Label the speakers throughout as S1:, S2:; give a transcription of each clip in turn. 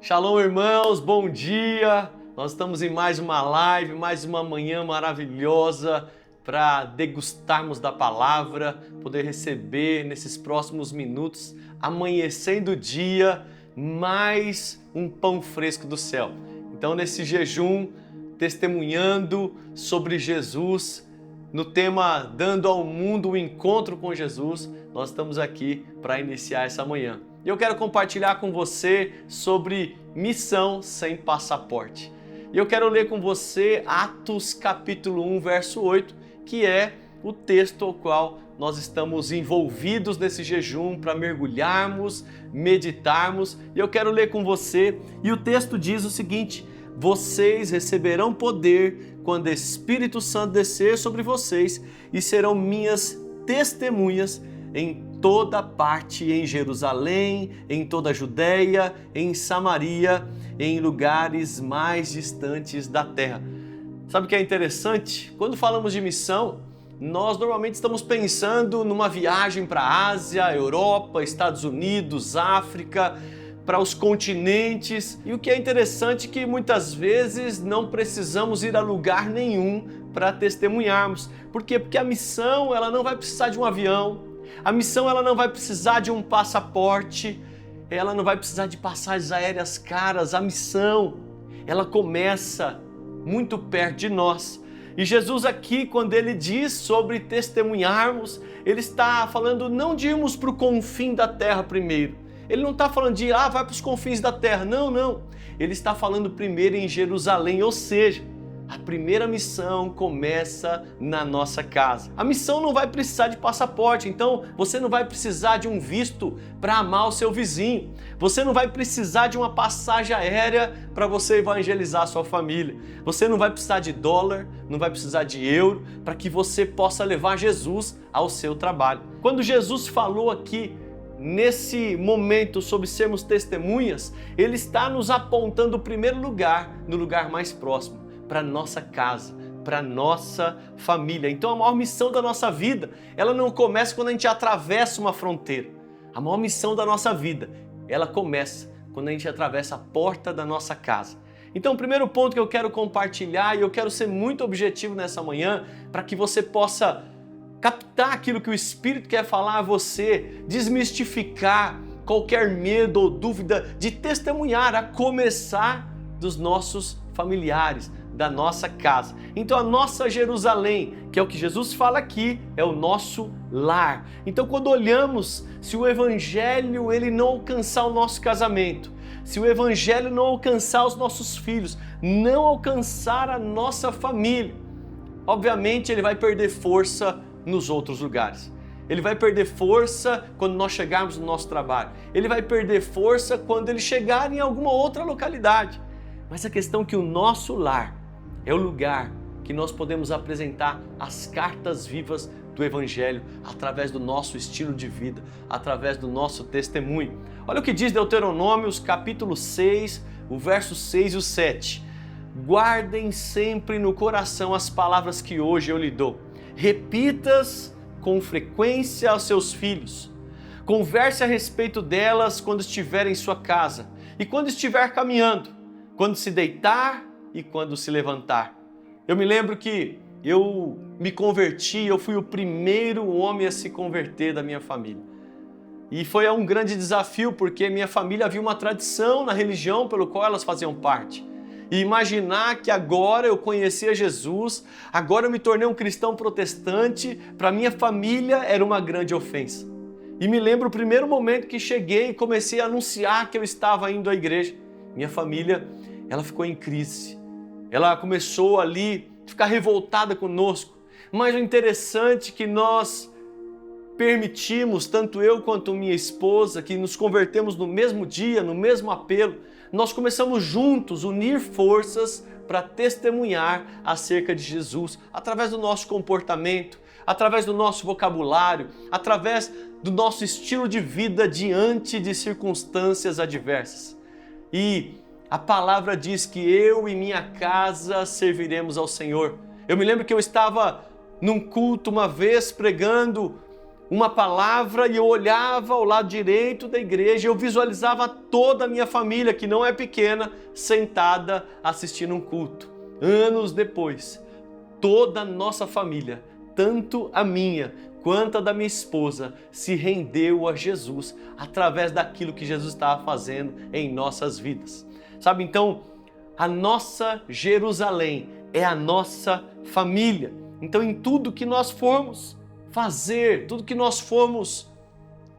S1: Shalom, irmãos, bom dia! Nós estamos em mais uma live, mais uma manhã maravilhosa para degustarmos da palavra, poder receber nesses próximos minutos, amanhecendo o dia, mais um pão fresco do céu. Então, nesse jejum, testemunhando sobre Jesus, no tema Dando ao Mundo o Encontro com Jesus, nós estamos aqui para iniciar essa manhã. E eu quero compartilhar com você sobre missão sem passaporte. E eu quero ler com você Atos capítulo 1, verso 8, que é o texto ao qual nós estamos envolvidos nesse jejum para mergulharmos, meditarmos. E eu quero ler com você, e o texto diz o seguinte: vocês receberão poder quando o Espírito Santo descer sobre vocês e serão minhas testemunhas em toda parte, em Jerusalém, em toda a Judéia, em Samaria, em lugares mais distantes da terra. Sabe o que é interessante? Quando falamos de missão, nós normalmente estamos pensando numa viagem para a Ásia, Europa, Estados Unidos, África, para os continentes. E o que é interessante é que muitas vezes não precisamos ir a lugar nenhum para testemunharmos. Por quê? Porque a missão ela não vai precisar de um avião, a missão ela não vai precisar de um passaporte, ela não vai precisar de passagens aéreas caras. A missão ela começa muito perto de nós. E Jesus aqui, quando ele diz sobre testemunharmos, ele está falando não de irmos para o confim da terra primeiro. Ele não está falando de vai para os confins da terra. Não. Ele está falando primeiro em Jerusalém, ou seja, a primeira missão começa na nossa casa. A missão não vai precisar de passaporte, então você não vai precisar de um visto para amar o seu vizinho. Você não vai precisar de uma passagem aérea para você evangelizar a sua família. Você não vai precisar de dólar, não vai precisar de euro para que você possa levar Jesus ao seu trabalho. Quando Jesus falou aqui nesse momento sobre sermos testemunhas, ele está nos apontando o primeiro lugar, no lugar mais próximo, para nossa casa, para nossa família. Então a maior missão da nossa vida, ela não começa quando a gente atravessa uma fronteira. A maior missão da nossa vida, ela começa quando a gente atravessa a porta da nossa casa. Então o primeiro ponto que eu quero compartilhar, e eu quero ser muito objetivo nessa manhã, para que você possa captar aquilo que o Espírito quer falar a você, desmistificar qualquer medo ou dúvida de testemunhar, a começar dos nossos familiares, da nossa casa. Então a nossa Jerusalém, que é o que Jesus fala aqui, é o nosso lar. Então quando olhamos, se o Evangelho ele não alcançar o nosso casamento, se o Evangelho não alcançar os nossos filhos, não alcançar a nossa família, obviamente ele vai perder força nos outros lugares. Ele vai perder força quando nós chegarmos no nosso trabalho. Ele vai perder força quando ele chegar em alguma outra localidade. Mas a questão é que o nosso lar é o lugar que nós podemos apresentar as cartas vivas do Evangelho através do nosso estilo de vida, através do nosso testemunho. Olha o que diz Deuteronômio, capítulo 6, o verso 6 e o 7. Guardem sempre no coração as palavras que hoje eu lhe dou. Repita-as com frequência aos seus filhos. Converse a respeito delas quando estiver em sua casa e quando estiver caminhando, quando se deitar e quando se levantar. Eu me lembro que eu me converti, eu fui o primeiro homem a se converter da minha família. E foi um grande desafio porque minha família havia uma tradição na religião pelo qual elas faziam parte. E imaginar que agora eu conhecia Jesus, agora eu me tornei um cristão protestante, para minha família era uma grande ofensa. E me lembro o primeiro momento que cheguei e comecei a anunciar que eu estava indo à igreja. Minha família, ela ficou em crise. Ela começou ali a ficar revoltada conosco. Mas o interessante é que nós permitimos, tanto eu quanto minha esposa, que nos convertemos no mesmo dia, no mesmo apelo, nós começamos juntos unir forças para testemunhar acerca de Jesus, através do nosso comportamento, através do nosso vocabulário, através do nosso estilo de vida diante de circunstâncias adversas. E a palavra diz que eu e minha casa serviremos ao Senhor. Eu me lembro que eu estava num culto uma vez pregando uma palavra e eu olhava ao lado direito da igreja, eu visualizava toda a minha família, que não é pequena, sentada assistindo um culto. Anos depois, toda a nossa família, tanto a minha quanto a da minha esposa, se rendeu a Jesus através daquilo que Jesus estava fazendo em nossas vidas. Sabe, então, a nossa Jerusalém é a nossa família. Então, em tudo que nós formos fazer, tudo que nós formos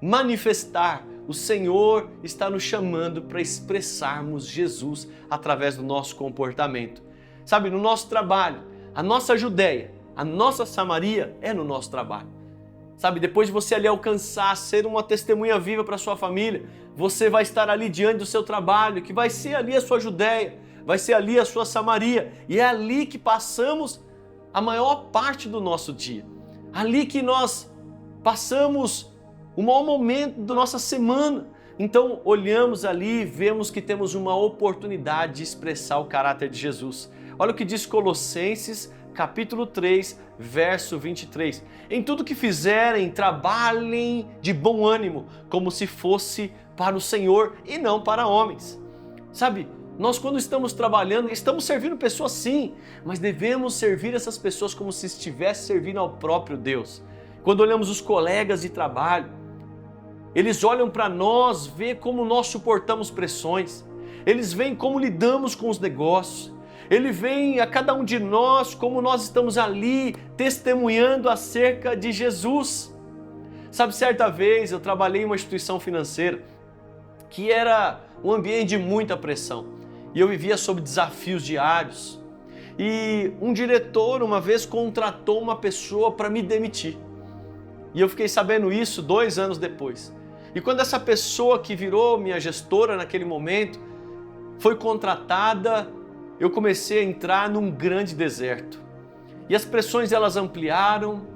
S1: manifestar, o Senhor está nos chamando para expressarmos Jesus através do nosso comportamento. Sabe, no nosso trabalho, a nossa Judéia, a nossa Samaria é no nosso trabalho. Sabe, depois de você ali alcançar, ser uma testemunha viva para sua família, você vai estar ali diante do seu trabalho, que vai ser ali a sua Judéia, vai ser ali a sua Samaria, e é ali que passamos a maior parte do nosso dia. Ali que nós passamos o maior momento da nossa semana. Então olhamos ali e vemos que temos uma oportunidade de expressar o caráter de Jesus. Olha o que diz Colossenses capítulo 3, verso 23. Em tudo que fizerem, trabalhem de bom ânimo, como se fosse para o Senhor e não para homens. Sabe, nós quando estamos trabalhando, estamos servindo pessoas sim, mas devemos servir essas pessoas como se estivesse servindo ao próprio Deus. Quando olhamos os colegas de trabalho, eles olham para nós, vê como nós suportamos pressões, eles veem como lidamos com os negócios, eles veem a cada um de nós como nós estamos ali testemunhando acerca de Jesus. Sabe, certa vez eu trabalhei em uma instituição financeira que era um ambiente de muita pressão. E eu vivia sob desafios diários. E um diretor uma vez contratou uma pessoa para me demitir. E eu fiquei sabendo isso 2 anos depois. E quando essa pessoa que virou minha gestora naquele momento foi contratada, eu comecei a entrar num grande deserto. E as pressões elas ampliaram.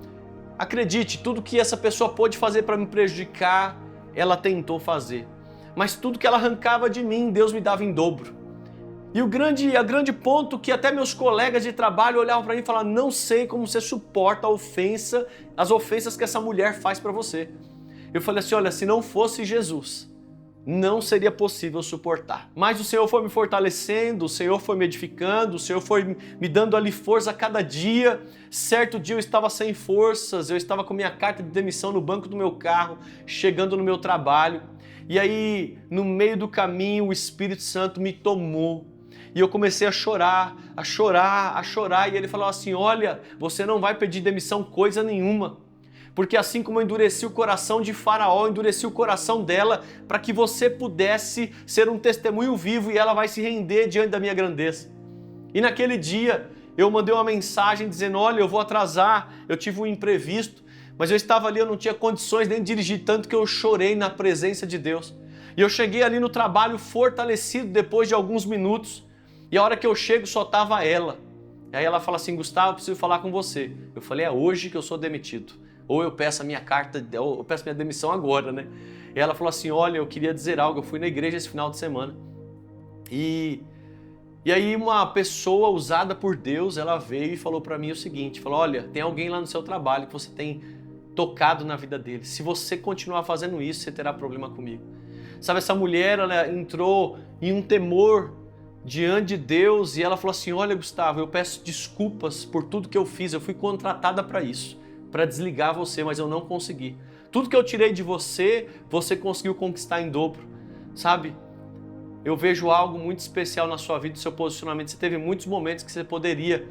S1: Acredite, tudo que essa pessoa pôde fazer para me prejudicar, ela tentou fazer. Mas tudo que ela arrancava de mim, Deus me dava em dobro. E o grande ponto que até meus colegas de trabalho olhavam para mim e falavam: não sei como você suporta as ofensas que essa mulher faz para você. Eu falei assim: olha, se não fosse Jesus, não seria possível suportar. Mas o Senhor foi me fortalecendo, o Senhor foi me edificando, o Senhor foi me dando ali força a cada dia. Certo dia eu estava sem forças, eu estava com minha carta de demissão no banco do meu carro, chegando no meu trabalho. E aí, no meio do caminho, o Espírito Santo me tomou. E eu comecei a chorar, a chorar, a chorar. E ele falou assim: olha, você não vai pedir demissão coisa nenhuma. Porque assim como eu endureci o coração de Faraó, eu endureci o coração dela para que você pudesse ser um testemunho vivo e ela vai se render diante da minha grandeza. E naquele dia eu mandei uma mensagem dizendo: olha, eu vou atrasar, eu tive um imprevisto, mas eu estava ali, eu não tinha condições nem de dirigir, tanto que eu chorei na presença de Deus. E eu cheguei ali no trabalho fortalecido depois de alguns minutos, e a hora que eu chego só estava ela. E aí ela fala assim: Gustavo, eu preciso falar com você. Eu falei: é hoje que eu sou demitido. Ou eu peço a minha carta, ou eu peço minha demissão agora, né? E ela falou assim: olha, eu queria dizer algo, eu fui na igreja esse final de semana. E aí uma pessoa usada por Deus, ela veio e falou para mim o seguinte, falou: olha, tem alguém lá no seu trabalho que você tem tocado na vida dele. Se você continuar fazendo isso, você terá problema comigo. Sabe, essa mulher, ela entrou em um temor diante de Deus e ela falou assim: olha, Gustavo, eu peço desculpas por tudo que eu fiz, eu fui contratada para isso, para desligar você, mas eu não consegui. Tudo que eu tirei de você, você conseguiu conquistar em dobro. Sabe, eu vejo algo muito especial na sua vida, no seu posicionamento. Você teve muitos momentos que você poderia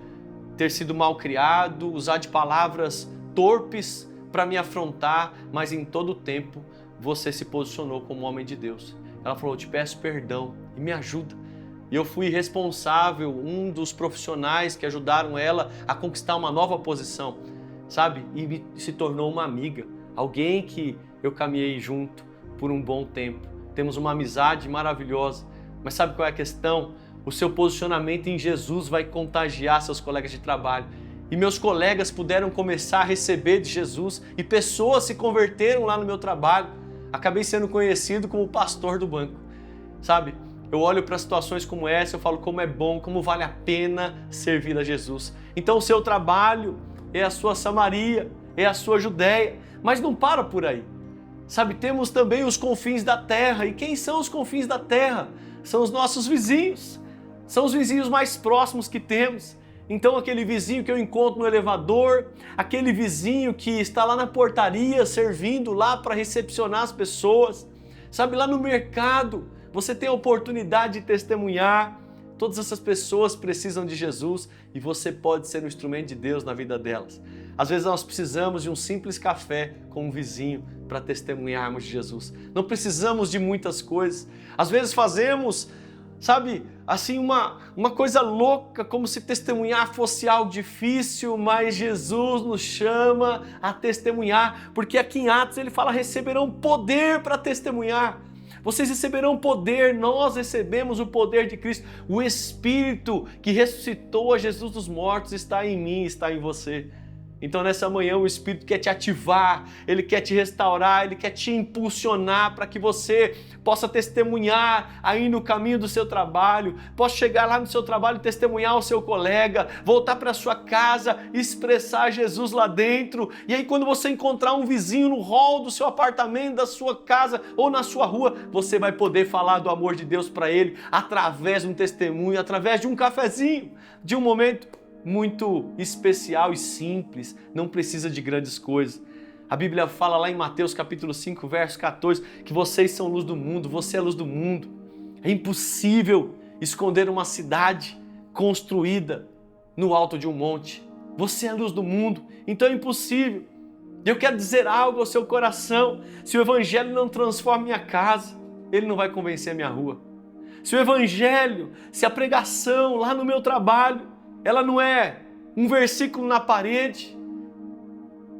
S1: ter sido mal criado, usar de palavras torpes para me afrontar, mas em todo o tempo você se posicionou como homem de Deus. Ela falou: eu te peço perdão e me ajuda. E eu fui responsável, um dos profissionais que ajudaram ela a conquistar uma nova posição, sabe? E se tornou uma amiga, alguém que eu caminhei junto por um bom tempo. Temos uma amizade maravilhosa. Mas sabe qual é a questão? O seu posicionamento em Jesus vai contagiar seus colegas de trabalho. E meus colegas puderam começar a receber de Jesus e pessoas se converteram lá no meu trabalho. Acabei sendo conhecido como o pastor do banco, sabe? Eu olho para situações como essa, eu falo como é bom, como vale a pena servir a Jesus. Então o seu trabalho é a sua Samaria, é a sua Judéia. Mas não para por aí. Sabe, temos também os confins da terra. E quem são os confins da terra? São os nossos vizinhos. São os vizinhos mais próximos que temos. Então aquele vizinho que eu encontro no elevador, aquele vizinho que está lá na portaria servindo lá para recepcionar as pessoas, sabe, lá no mercado, você tem a oportunidade de testemunhar. Todas essas pessoas precisam de Jesus e você pode ser um instrumento de Deus na vida delas. Às vezes nós precisamos de um simples café com um vizinho para testemunharmos de Jesus. Não precisamos de muitas coisas. Às vezes fazemos, sabe, assim uma coisa louca, como se testemunhar fosse algo difícil, mas Jesus nos chama a testemunhar, porque aqui em Atos ele fala: receberão poder para testemunhar. Vocês receberão poder, nós recebemos o poder de Cristo. O Espírito que ressuscitou a Jesus dos mortos está em mim, está em você. Então nessa manhã o Espírito quer te ativar, Ele quer te restaurar, Ele quer te impulsionar para que você possa testemunhar aí no caminho do seu trabalho, possa chegar lá no seu trabalho e testemunhar ao seu colega, voltar para sua casa, expressar Jesus lá dentro. E aí quando você encontrar um vizinho no hall do seu apartamento, da sua casa ou na sua rua, você vai poder falar do amor de Deus para ele através de um testemunho, através de um cafezinho, de um momento muito especial e simples, não precisa de grandes coisas. A Bíblia fala lá em Mateus capítulo 5, verso 14, que vocês são luz do mundo, você é a luz do mundo. É impossível esconder uma cidade construída no alto de um monte. Você é a luz do mundo, então é impossível. E eu quero dizer algo ao seu coração: se o Evangelho não transforma minha casa, ele não vai convencer a minha rua. Se o Evangelho, se a pregação lá no meu trabalho, ela não é um versículo na parede,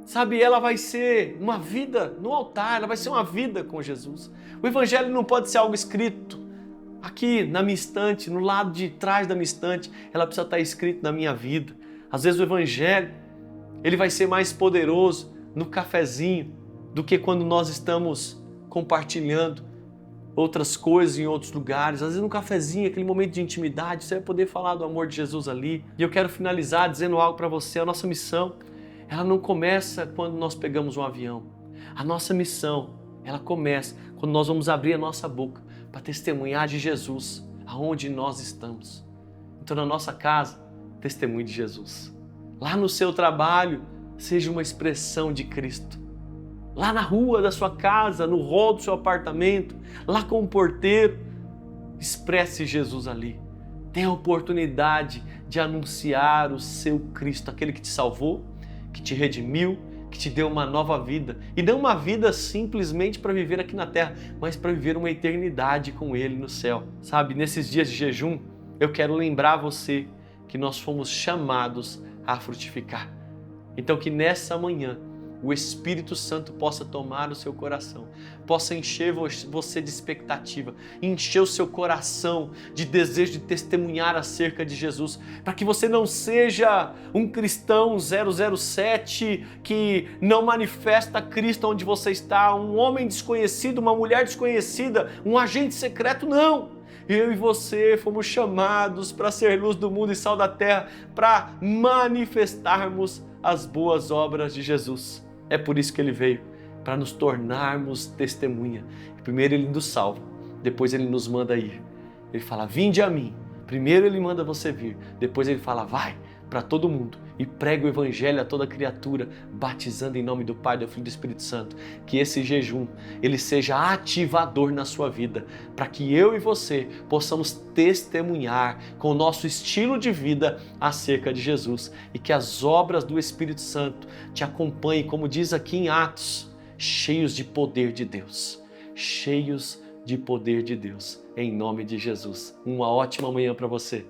S1: sabe, ela vai ser uma vida no altar, ela vai ser uma vida com Jesus. O Evangelho não pode ser algo escrito aqui na minha estante, no lado de trás da minha estante, ela precisa estar escrito na minha vida. Às vezes o Evangelho, ele vai ser mais poderoso no cafezinho do que quando nós estamos compartilhando outras coisas em outros lugares. Às vezes no cafezinho, aquele momento de intimidade, você vai poder falar do amor de Jesus ali. E eu quero finalizar dizendo algo para você: a nossa missão, ela não começa quando nós pegamos um avião. A nossa missão, ela começa quando nós vamos abrir a nossa boca para testemunhar de Jesus aonde nós estamos. Então na nossa casa, testemunhe de Jesus. Lá no seu trabalho, seja uma expressão de Cristo. Lá na rua da sua casa, no hall do seu apartamento, lá com o porteiro, expresse Jesus ali. Tenha a oportunidade de anunciar o seu Cristo, aquele que te salvou, que te redimiu, que te deu uma nova vida. E não uma vida simplesmente para viver aqui na terra, mas para viver uma eternidade com Ele no céu. Sabe, nesses dias de jejum, eu quero lembrar você que nós fomos chamados a frutificar. Então que nessa manhã, o Espírito Santo possa tomar o seu coração, possa encher você de expectativa, encher o seu coração de desejo de testemunhar acerca de Jesus, para que você não seja um cristão 007 que não manifesta Cristo onde você está, um homem desconhecido, uma mulher desconhecida, um agente secreto, não! Eu e você fomos chamados para ser luz do mundo e sal da terra, para manifestarmos as boas obras de Jesus. É por isso que Ele veio, para nos tornarmos testemunha. Primeiro Ele nos salva, depois Ele nos manda ir. Ele fala: vinde a mim. Primeiro Ele manda você vir, depois Ele fala: vai para todo mundo e prega o Evangelho a toda criatura, batizando em nome do Pai, do Filho e do Espírito Santo. Que esse jejum, ele seja ativador na sua vida, para que eu e você possamos testemunhar com o nosso estilo de vida acerca de Jesus, e que as obras do Espírito Santo te acompanhem, como diz aqui em Atos, cheios de poder de Deus, cheios de poder de Deus, em nome de Jesus. Uma ótima manhã para você.